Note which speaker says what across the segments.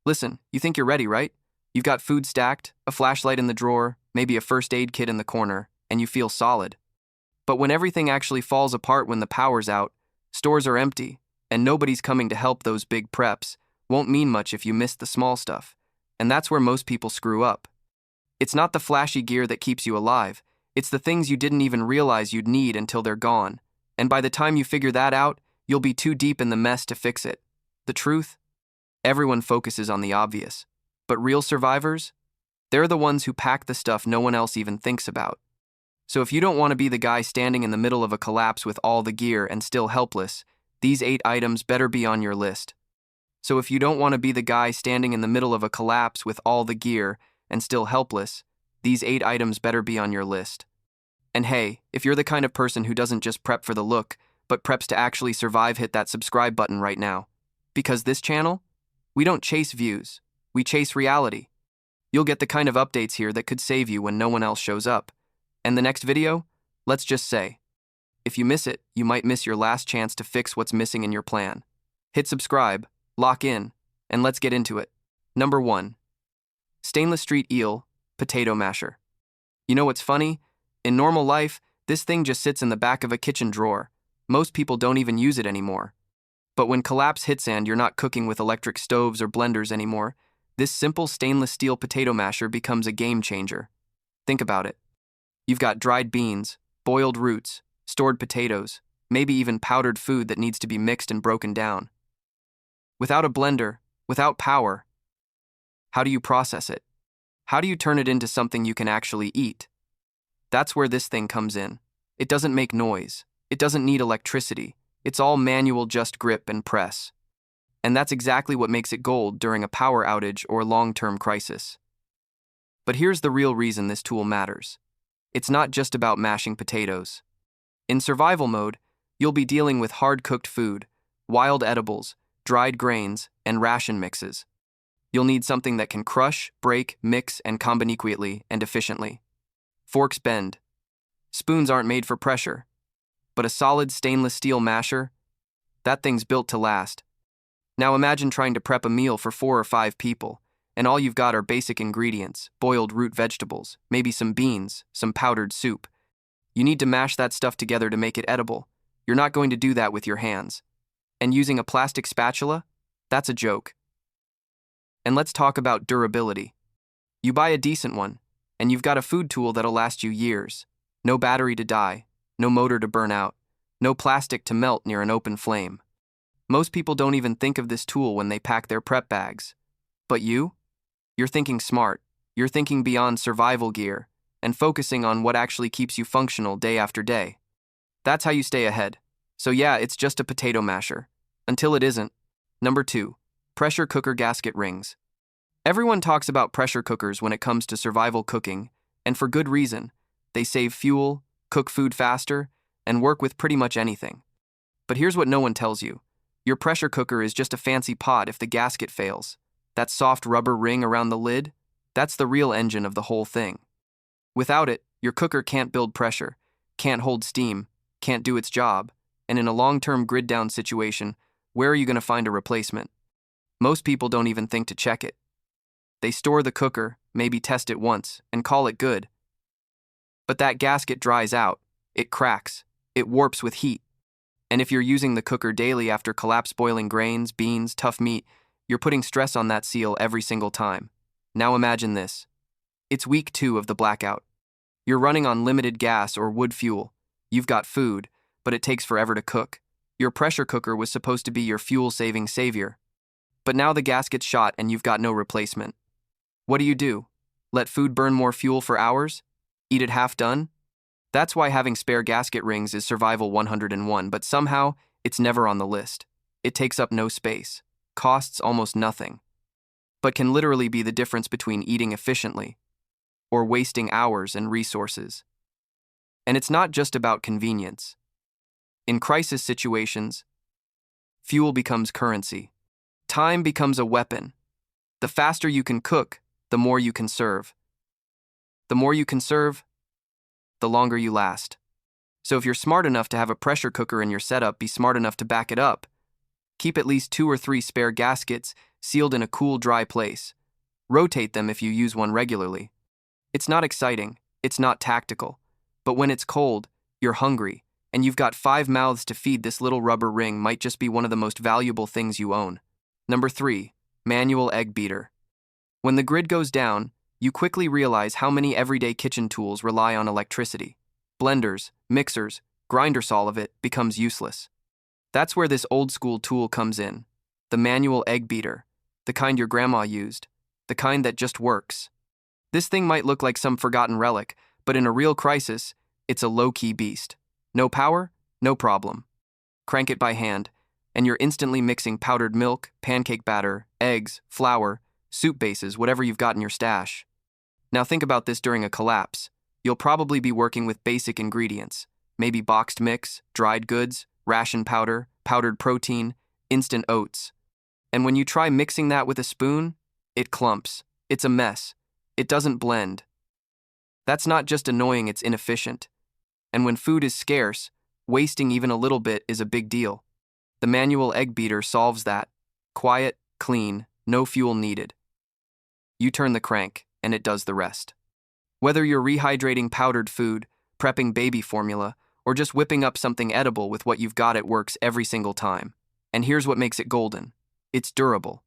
Speaker 1: Listen, you think you're ready, right? You've got food stacked, a flashlight in the drawer, maybe a first aid kit in the corner, and you feel solid. But when everything actually falls apart when the power's out, stores are empty, and nobody's coming to help, those big preps won't mean much if you miss the small stuff. And that's where most people screw up. It's not the flashy gear that keeps you alive, it's the things you didn't even realize you'd need until they're gone. And by the time you figure that out, you'll be too deep in the mess to fix it. The truth? Everyone focuses on the obvious. But real survivors? They're the ones who pack the stuff no one else even thinks about. So if you don't want to be the guy standing in the middle of a collapse with all the gear and still helpless, these 8 items better be on your list. So if you don't want to be the guy standing in the middle of a collapse with all the gear and still helpless, these 8 items better be on your list. And hey, if you're the kind of person who doesn't just prep for the look, but preps to actually survive, hit that subscribe button right now. Because this channel, we don't chase views, we chase reality. You'll get the kind of updates here that could save you when no one else shows up. And the next video, let's just say, if you miss it, you might miss your last chance to fix what's missing in your plan. Hit subscribe, lock in, and let's get into it. Number 1. Stainless steel eel potato masher. You know what's funny? In normal life, this thing just sits in the back of a kitchen drawer. Most people don't even use it anymore. But when collapse hits and you're not cooking with electric stoves or blenders anymore, this simple stainless steel potato masher becomes a game changer. Think about it. You've got dried beans, boiled roots, stored potatoes, maybe even powdered food that needs to be mixed and broken down. Without a blender, without power, how do you process it? How do you turn it into something you can actually eat? That's where this thing comes in. It doesn't make noise. It doesn't need electricity. It's all manual, just grip and press. And that's exactly what makes it gold during a power outage or long-term crisis. But here's the real reason this tool matters. It's not just about mashing potatoes. In survival mode, you'll be dealing with hard-cooked food, wild edibles, dried grains, and ration mixes. You'll need something that can crush, break, mix, and combine quickly and efficiently. Forks bend. Spoons aren't made for pressure. But a solid stainless steel masher? That thing's built to last. Now imagine trying to prep a meal for 4 or 5 people, and all you've got are basic ingredients, boiled root vegetables, maybe some beans, some powdered soup. You need to mash that stuff together to make it edible. You're not going to do that with your hands. And using a plastic spatula? That's a joke. And let's talk about durability. You buy a decent one, and you've got a food tool that'll last you years. No battery to die, no motor to burn out, no plastic to melt near an open flame. Most people don't even think of this tool when they pack their prep bags. But you're thinking smart. You're thinking beyond survival gear and focusing on what actually keeps you functional day after day. That's how you stay ahead. So yeah, it's just a potato masher. Until it isn't. Number 2. Pressure cooker gasket rings. Everyone talks about pressure cookers when it comes to survival cooking, and for good reason. They save fuel, cook food faster, and work with pretty much anything. But here's what no one tells you. Your pressure cooker is just a fancy pot if the gasket fails. That soft rubber ring around the lid, that's the real engine of the whole thing. Without it, your cooker can't build pressure, can't hold steam, can't do its job, and in a long-term grid-down situation, where are you going to find a replacement? Most people don't even think to check it. They store the cooker, maybe test it once, and call it good. But that gasket dries out, it cracks, it warps with heat. And if you're using the cooker daily after collapse boiling grains, beans, tough meat, you're putting stress on that seal every single time. Now imagine this. It's week 2 of the blackout. You're running on limited gas or wood fuel. You've got food, but it takes forever to cook. Your pressure cooker was supposed to be your fuel-saving savior. But now the gasket's shot and you've got no replacement. What do? Let food burn more fuel for hours? Eat it half done? That's why having spare gasket rings is survival 101, but somehow it's never on the list. It takes up no space, costs almost nothing, but can literally be the difference between eating efficiently or wasting hours and resources. And it's not just about convenience. In crisis situations, fuel becomes currency. Time becomes a weapon. The faster you can cook, the more you can serve. The more you can serve, the longer you last. So if you're smart enough to have a pressure cooker in your setup, be smart enough to back it up. Keep at least 2 or 3 spare gaskets, sealed in a cool, dry place. Rotate them if you use one regularly. It's not exciting, it's not tactical, but when it's cold, you're hungry, and you've got 5 mouths to feed. This little rubber ring might just be one of the most valuable things you own. Number 3, manual egg beater. When the grid goes down, you quickly realize how many everyday kitchen tools rely on electricity. Blenders, mixers, grinders, all of it becomes useless. That's where this old school tool comes in. The manual egg beater, the kind your grandma used, the kind that just works. This thing might look like some forgotten relic, but in a real crisis, it's a low-key beast. No power? No problem. Crank it by hand, and you're instantly mixing powdered milk, pancake batter, eggs, flour, soup bases, whatever you've got in your stash. Now think about this during a collapse. You'll probably be working with basic ingredients, maybe boxed mix, dried goods, ration powder, powdered protein, instant oats. And when you try mixing that with a spoon, it clumps. It's a mess. It doesn't blend. That's not just annoying, it's inefficient. And when food is scarce, wasting even a little bit is a big deal. The manual egg beater solves that. Quiet, clean, no fuel needed. You turn the crank, and it does the rest. Whether you're rehydrating powdered food, prepping baby formula, or just whipping up something edible with what you've got, it works every single time. And here's what makes it golden. It's durable.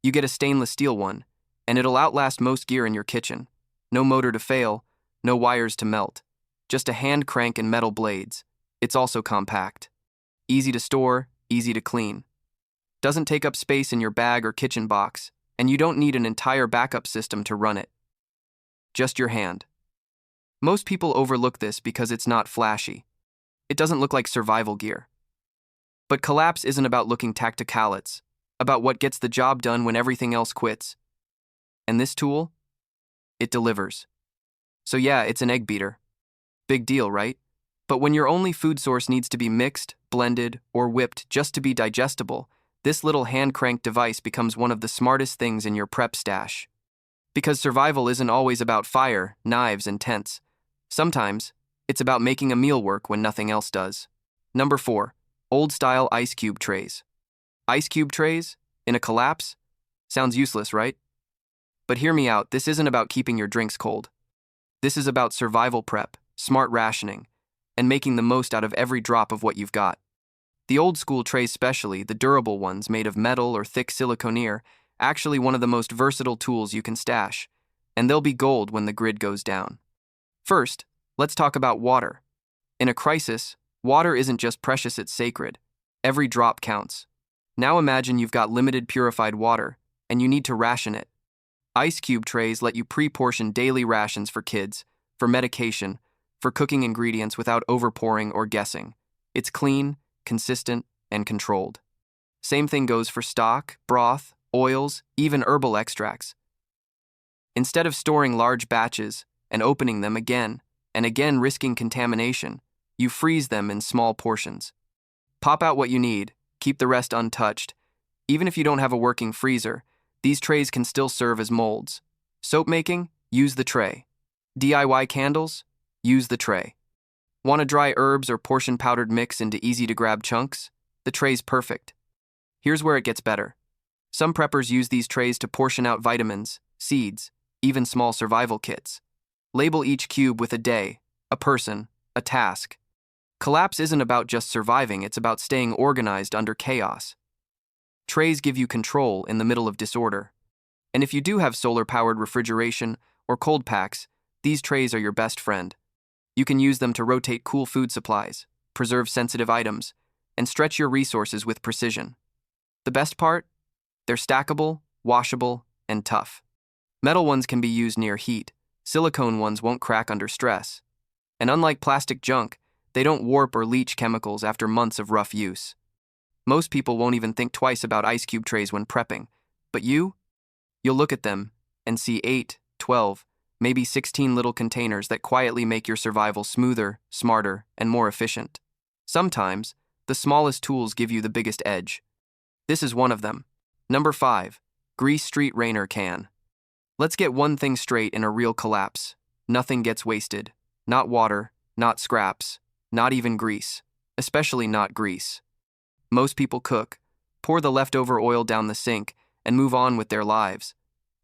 Speaker 1: You get a stainless steel one, and it'll outlast most gear in your kitchen. No motor to fail, no wires to melt. Just a hand crank and metal blades. It's also compact. Easy to store, easy to clean. Doesn't take up space in your bag or kitchen box, and you don't need an entire backup system to run it. Just your hand. Most people overlook this because it's not flashy. It doesn't look like survival gear. But collapse isn't about looking tactical, it's about what gets the job done when everything else quits. And this tool? It delivers. So yeah, it's an egg beater. Big deal, right? But when your only food source needs to be mixed, blended, or whipped just to be digestible, this little hand-cranked device becomes one of the smartest things in your prep stash. Because survival isn't always about fire, knives, and tents. Sometimes, it's about making a meal work when nothing else does. Number 4, old-style ice cube trays. Ice cube trays? In a collapse? Sounds useless, right? But hear me out, this isn't about keeping your drinks cold. This is about survival prep, smart rationing, and making the most out of every drop of what you've got. The old-school trays, especially the durable ones made of metal or thick silicone, actually one of the most versatile tools you can stash, and they'll be gold when the grid goes down. First, let's talk about water. In a crisis, water isn't just precious, it's sacred. Every drop counts. Now imagine you've got limited purified water, and you need to ration it. Ice cube trays let you pre-portion daily rations for kids, for medication, for cooking ingredients without overpouring or guessing. It's clean, consistent, and controlled. Same thing goes for stock, broth, oils, even herbal extracts. Instead of storing large batches and opening them again and again risking contamination, you freeze them in small portions. Pop out what you need, keep the rest untouched. Even if you don't have a working freezer, these trays can still serve as molds. Soap making? Use the tray. DIY candles? Use the tray. Want to dry herbs or portion powdered mix into easy-to-grab chunks? The tray's perfect. Here's where it gets better. Some preppers use these trays to portion out vitamins, seeds, even small survival kits. Label each cube with a day, a person, a task. Collapse isn't about just surviving, it's about staying organized under chaos. Trays give you control in the middle of disorder. And if you do have solar-powered refrigeration or cold packs, these trays are your best friend. You can use them to rotate cool food supplies, preserve sensitive items, and stretch your resources with precision. The best part? They're stackable, washable, and tough. Metal ones can be used near heat. Silicone ones won't crack under stress. And unlike plastic junk, they don't warp or leach chemicals after months of rough use. Most people won't even think twice about ice cube trays when prepping. But you'll look at them and see 8, 12, maybe 16 little containers that quietly make your survival smoother, smarter, and more efficient. Sometimes, the smallest tools give you the biggest edge. This is one of them. Number 5, grease street rainer can. Let's get one thing straight in a real collapse. Nothing gets wasted. Not water, not scraps, not even grease. Especially not grease. Most people cook, pour the leftover oil down the sink, and move on with their lives.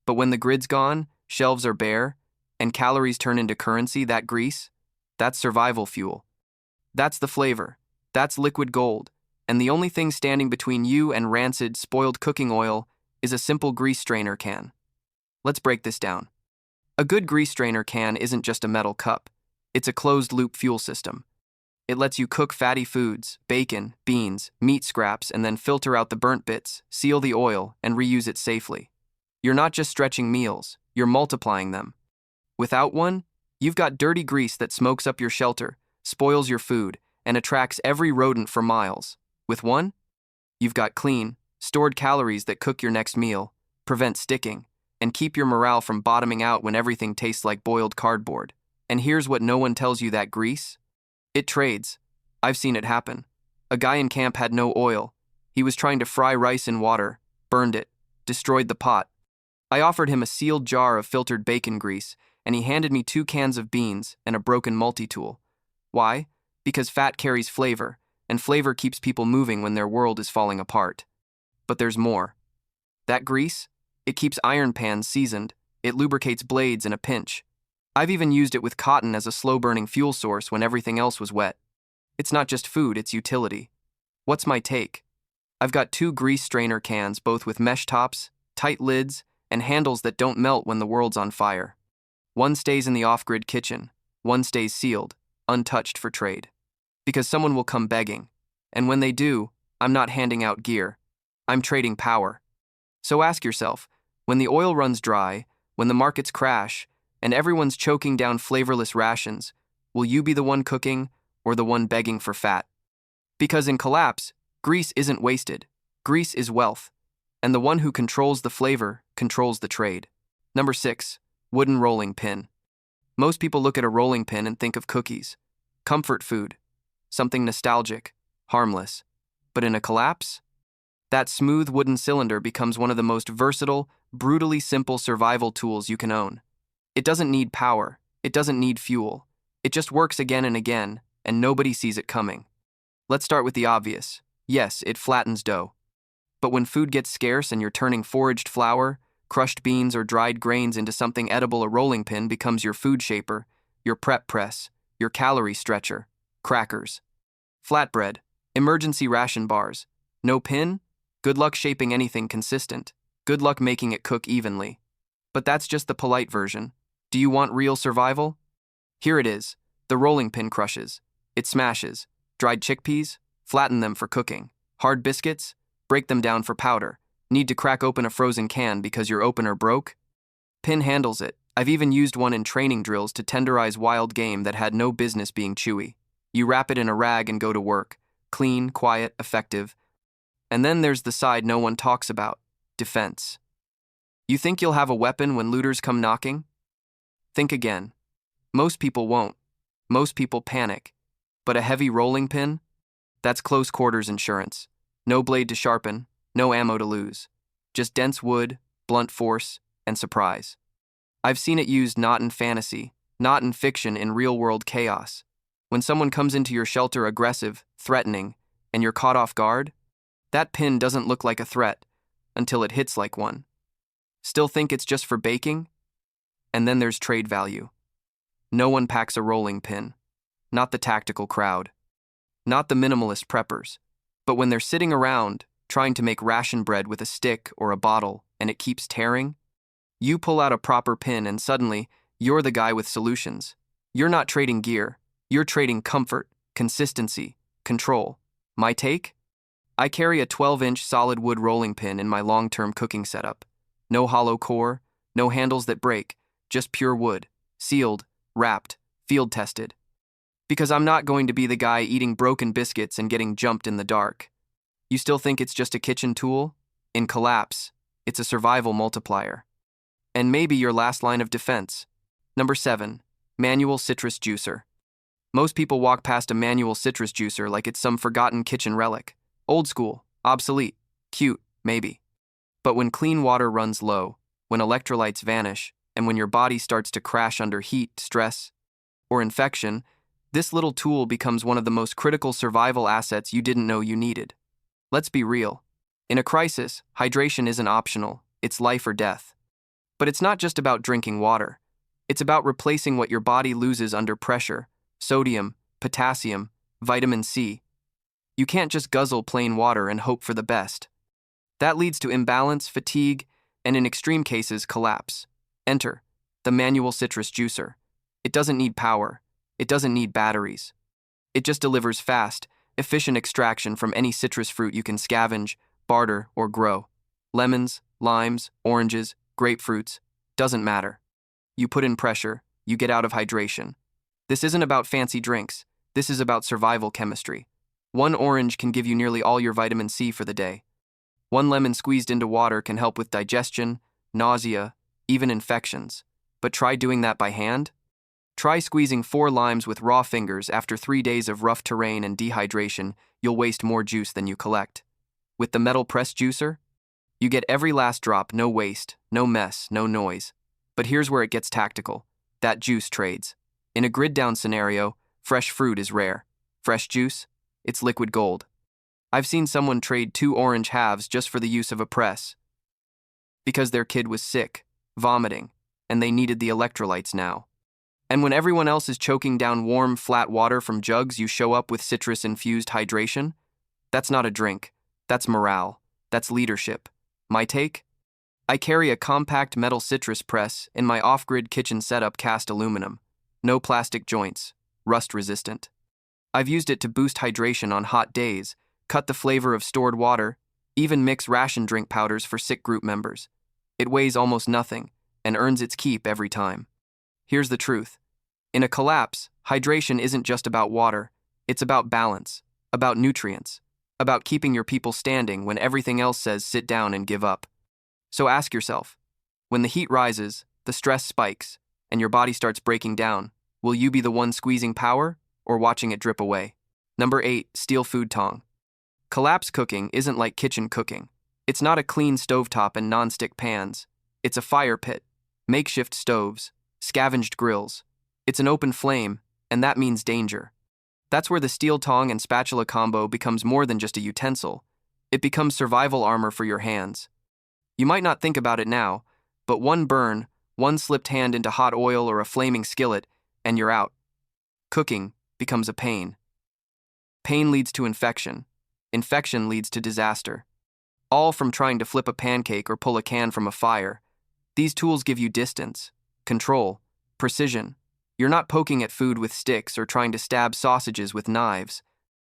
Speaker 1: But when the grid's gone, shelves are bare, and calories turn into currency, that grease, that's survival fuel. That's the flavor. That's liquid gold. And the only thing standing between you and rancid, spoiled cooking oil is a simple grease strainer can. Let's break this down. A good grease strainer can isn't just a metal cup. It's a closed-loop fuel system. It lets you cook fatty foods, bacon, beans, meat scraps, and then filter out the burnt bits, seal the oil, and reuse it safely. You're not just stretching meals, you're multiplying them. Without one, you've got dirty grease that smokes up your shelter, spoils your food, and attracts every rodent for miles. With one, you've got clean, stored calories that cook your next meal, prevent sticking, and keep your morale from bottoming out when everything tastes like boiled cardboard. And here's what no one tells you: that grease, it trades. I've seen it happen. A guy in camp had no oil. He was trying to fry rice in water, burned it, destroyed the pot. I offered him a sealed jar of filtered bacon grease, and he handed me 2 cans of beans and a broken multi-tool. Why? Because fat carries flavor, and flavor keeps people moving when their world is falling apart. But there's more. That grease, it keeps iron pans seasoned. It lubricates blades in a pinch. I've even used it with cotton as a slow-burning fuel source when everything else was wet. It's not just food, it's utility. What's my take? I've got 2 grease strainer cans, both with mesh tops, tight lids, and handles that don't melt when the world's on fire. One stays in the off-grid kitchen. One stays sealed, untouched for trade. Because someone will come begging. And when they do, I'm not handing out gear. I'm trading power. So ask yourself, when the oil runs dry, when the markets crash, and everyone's choking down flavorless rations, will you be the one cooking or the one begging for fat? Because in collapse, grease isn't wasted. Grease is wealth. And the one who controls the flavor controls the trade. Number 6, wooden rolling pin. Most people look at a rolling pin and think of cookies, comfort food, something nostalgic, harmless. But in a collapse, that smooth wooden cylinder becomes one of the most versatile, brutally simple survival tools you can own. It doesn't need power. It doesn't need fuel. It just works again and again, and nobody sees it coming. Let's start with the obvious. Yes, it flattens dough. But when food gets scarce and you're turning foraged flour, crushed beans, or dried grains into something edible, a rolling pin becomes your food shaper, your prep press, your calorie stretcher. Crackers, flatbread, emergency ration bars. No pin? Good luck shaping anything consistent. Good luck making it cook evenly. But that's just the polite version. Do you want real survival? Here it is. The rolling pin crushes. It smashes. Dried chickpeas? Flatten them for cooking. Hard biscuits? Break them down for powder. Need to crack open a frozen can because your opener broke? Pin handles it. I've even used one in training drills to tenderize wild game that had no business being chewy. You wrap it in a rag and go to work. Clean, quiet, effective. And then there's the side no one talks about: defense. You think you'll have a weapon when looters come knocking? Think again. Most people won't. Most people panic. But a heavy rolling pin? That's close quarters insurance. No blade to sharpen, no ammo to lose. Just dense wood, blunt force, and surprise. I've seen it used not in fantasy, not in fiction, in real-world chaos. When someone comes into your shelter aggressive, threatening, and you're caught off guard, that pin doesn't look like a threat until it hits like one. Still think it's just for baking? And then there's trade value. No one packs a rolling pin. Not the tactical crowd. Not the minimalist preppers. But when they're sitting around, trying to make ration bread with a stick or a bottle, and it keeps tearing, you pull out a proper pin and suddenly, you're the guy with solutions. You're not trading gear. You're trading comfort, consistency, control. My take? I carry a 12-inch solid wood rolling pin in my long-term cooking setup. No hollow core, no handles that break, just pure wood, sealed, wrapped, field-tested. Because I'm not going to be the guy eating broken biscuits and getting jumped in the dark. You still think it's just a kitchen tool? In collapse, it's a survival multiplier. And maybe your last line of defense. Number 7, manual citrus juicer. Most people walk past a manual citrus juicer like it's some forgotten kitchen relic. Old school, obsolete, cute, maybe. But when clean water runs low, when electrolytes vanish, and when your body starts to crash under heat, stress, or infection, this little tool becomes one of the most critical survival assets you didn't know you needed. Let's be real. In a crisis, hydration isn't optional, it's life or death. But it's not just about drinking water. It's about replacing what your body loses under pressure: sodium, potassium, vitamin C. You can't just guzzle plain water and hope for the best. That leads to imbalance, fatigue, and in extreme cases, collapse. Enter the manual citrus juicer. It doesn't need power. It doesn't need batteries. It just delivers fast, efficient extraction from any citrus fruit you can scavenge, barter, or grow. Lemons, limes, oranges, grapefruits, doesn't matter. You put in pressure, you get out of hydration. This isn't about fancy drinks. This is about survival chemistry. One orange can give you nearly all your vitamin C for the day. One lemon squeezed into water can help with digestion, nausea, even infections. But try doing that by hand? Try squeezing 4 limes with raw fingers after 3 days of rough terrain and dehydration. You'll waste more juice than you collect. With the metal press juicer, you get every last drop, no waste, no mess, no noise. But here's where it gets tactical. That juice trades. In a grid-down scenario, fresh fruit is rare. Fresh juice, it's liquid gold. I've seen someone trade 2 orange halves just for the use of a press. Because their kid was sick, vomiting, and they needed the electrolytes now. And when everyone else is choking down warm, flat water from jugs, you show up with citrus-infused hydration? That's not a drink. That's morale. That's leadership. My take? I carry a compact metal citrus press in my off-grid kitchen setup, cast aluminum. No plastic joints. Rust-resistant. I've used it to boost hydration on hot days, cut the flavor of stored water, even mix ration drink powders for sick group members. It weighs almost nothing and earns its keep every time. Here's the truth. In a collapse, hydration isn't just about water. It's about balance, about nutrients, about keeping your people standing when everything else says sit down and give up. So ask yourself, when the heat rises, the stress spikes, and your body starts breaking down, will you be the one squeezing power or watching it drip away? Number 8, steel food tong. Collapse cooking isn't like kitchen cooking. It's not a clean stovetop and non-stick pans. It's a fire pit, makeshift stoves, scavenged grills. It's an open flame, and that means danger. That's where the steel tong and spatula combo becomes more than just a utensil. It becomes survival armor for your hands. You might not think about it now, but one burn, one slipped hand into hot oil or a flaming skillet, and you're out. Cooking becomes a pain. Pain leads to infection. Infection leads to disaster. All from trying to flip a pancake or pull a can from a fire. These tools give you distance, control, precision. You're not poking at food with sticks or trying to stab sausages with knives.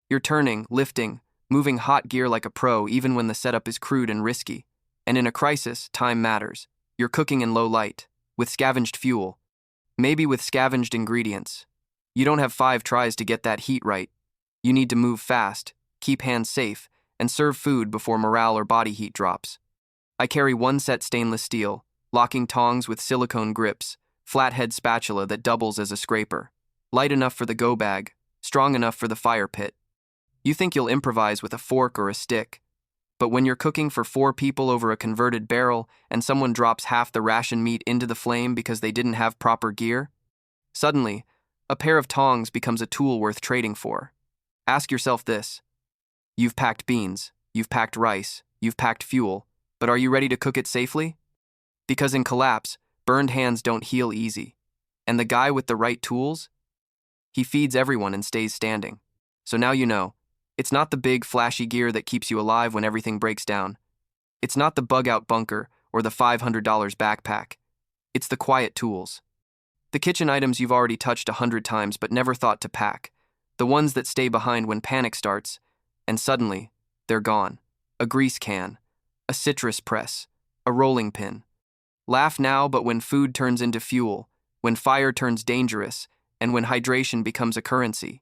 Speaker 1: You're turning, lifting, moving hot gear like a pro even when the setup is crude and risky. And in a crisis, time matters. You're cooking in low light, with scavenged fuel, maybe with scavenged ingredients. You don't have 5 tries to get that heat right. You need to move fast, keep hands safe, and serve food before morale or body heat drops. I carry 1 set stainless steel, locking tongs with silicone grips, flathead spatula that doubles as a scraper, light enough for the go bag, strong enough for the fire pit. You think you'll improvise with a fork or a stick, but when you're cooking for 4 people over a converted barrel and someone drops half the ration meat into the flame because they didn't have proper gear, suddenly, a pair of tongs becomes a tool worth trading for. Ask yourself this. You've packed beans, you've packed rice, you've packed fuel, but are you ready to cook it safely? Because in collapse, burned hands don't heal easy. And the guy with the right tools? He feeds everyone and stays standing. So now you know. It's not the big, flashy gear that keeps you alive when everything breaks down. It's not the bug-out bunker or the $500 backpack. It's the quiet tools. The kitchen items you've already touched 100 times but never thought to pack. The ones that stay behind when panic starts, and suddenly, they're gone. A grease can, a citrus press, a rolling pin. Laugh now, but when food turns into fuel, when fire turns dangerous, and when hydration becomes a currency,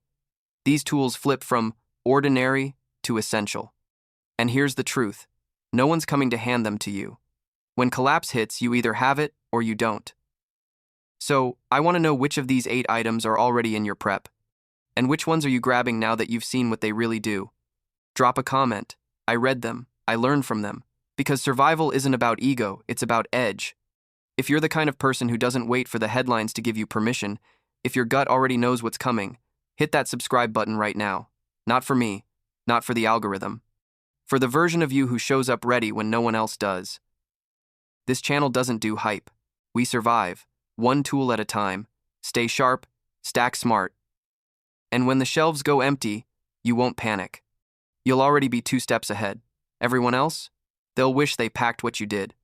Speaker 1: these tools flip from ordinary to essential. And here's the truth. No one's coming to hand them to you. When collapse hits, you either have it or you don't. So, I want to know which of these 8 items are already in your prep. And which ones are you grabbing now that you've seen what they really do? Drop a comment. I read them. I learned from them. Because survival isn't about ego, it's about edge. If you're the kind of person who doesn't wait for the headlines to give you permission, if your gut already knows what's coming, hit that subscribe button right now. Not for me, not for the algorithm. For the version of you who shows up ready when no one else does. This channel doesn't do hype. We survive, one tool at a time, stay sharp, stack smart. And when the shelves go empty, you won't panic. You'll already be 2 steps ahead. Everyone else? They'll wish they packed what you did.